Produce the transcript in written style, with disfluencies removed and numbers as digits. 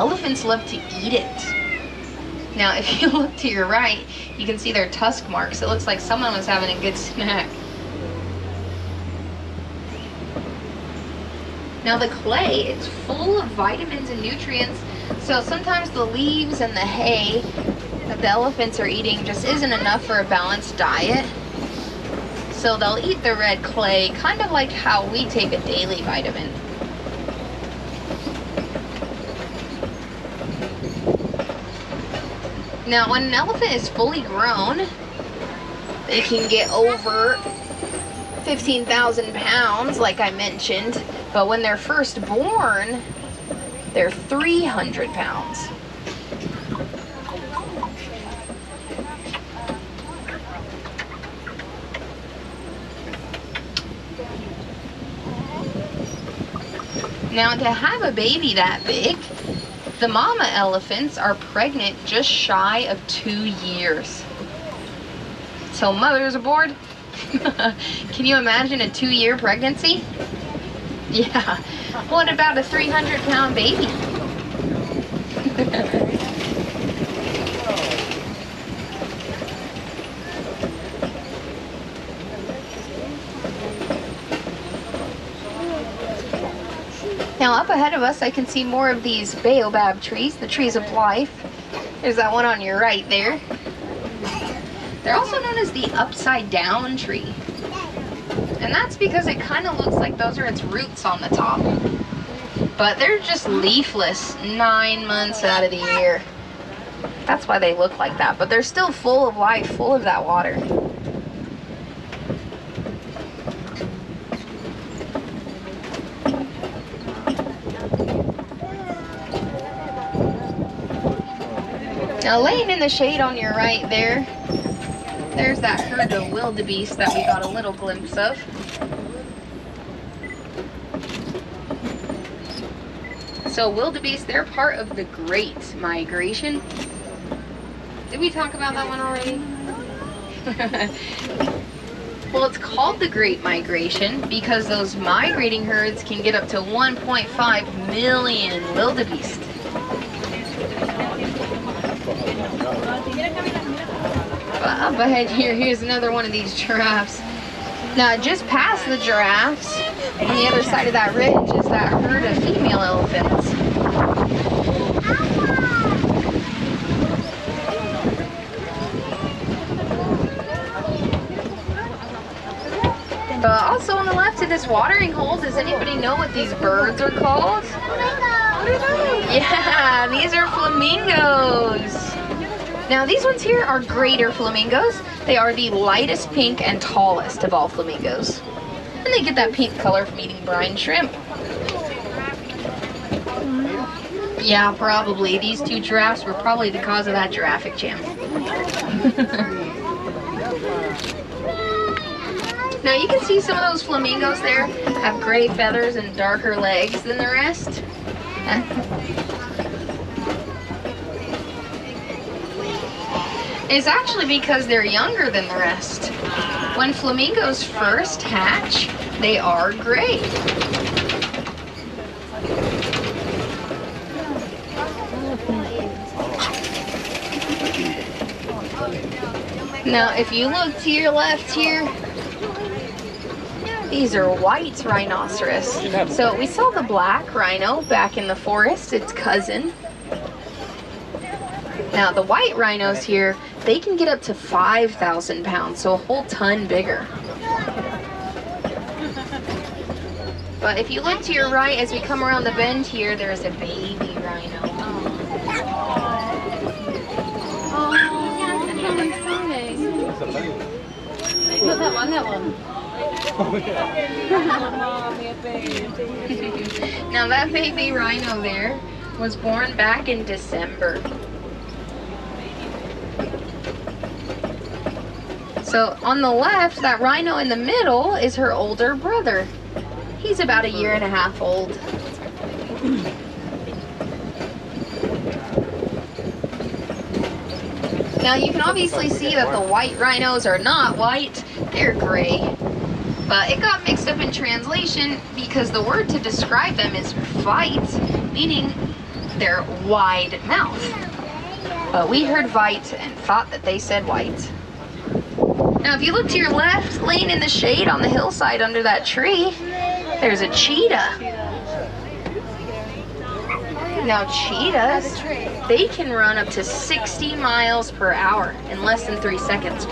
Elephants love to eat it. Now, if you look to your right, you can see their tusk marks. It looks like someone was having a good snack. Now, the clay, it's full of vitamins and nutrients, so sometimes the leaves and the hay that the elephants are eating just isn't enough for a balanced diet. So they'll eat the red clay, kind of like how we take a daily vitamin. Now, when an elephant is fully grown, they can get over 15,000 pounds, like I mentioned. But when they're first born, they're 300 pounds. Now, to have a baby that big, the mama elephants are pregnant just shy of 2 years. So mothers aboard, can you imagine a 2-year pregnancy? Yeah, what about a 300-pound baby? Now up ahead of us I can see more of these Baobab trees, the trees of life. There's that one on your right there. They're also known as the upside down tree. And that's because it kind of looks like those are its roots on the top. But they're just leafless 9 months out of the year. That's why they look like that. But they're still full of life, full of that water. Now laying in the shade on your right there, there's that herd of wildebeest that we got a little glimpse of. So wildebeest, they're part of the Great Migration. Did we talk about that one already? Well, it's called the Great Migration because those migrating herds can get up to 1.5 million wildebeest. Up ahead here, here's another one of these giraffes. Now, just past the giraffes, on the other side of that ridge is that herd of female elephants. Also on the left of this watering hole, does anybody know what these birds are called? Yeah, these are flamingos. Now these ones here are greater flamingos. They are the lightest pink and tallest of all flamingos. And they get that pink color from eating brine shrimp. Yeah, probably. These two giraffes were probably the cause of that giraffic jam. Now you can see some of those flamingos there have gray feathers and darker legs than the rest. It's actually because they're younger than the rest. When flamingos first hatch, they are gray. Now, if you look to your left here, these are white rhinoceros. So we saw the black rhino back in the forest, its cousin. Now the white rhinos here, they can get up to 5,000 pounds, so a whole ton bigger. But if you look to your right, as we come around the bend here, there's a baby rhino. That one. Now that baby rhino there was born back in December. So on the left, that rhino in the middle is her older brother. He's about 1.5 years old. Now you can obviously see that the white rhinos are not white, they're gray. But it got mixed up in translation because the word to describe them is fight, meaning their wide mouth. But we heard white and thought that they said white. Now if you look to your left, laying in the shade on the hillside under that tree, there's a cheetah. Now cheetahs, they can run up to 60 miles per hour in less than 3 seconds. But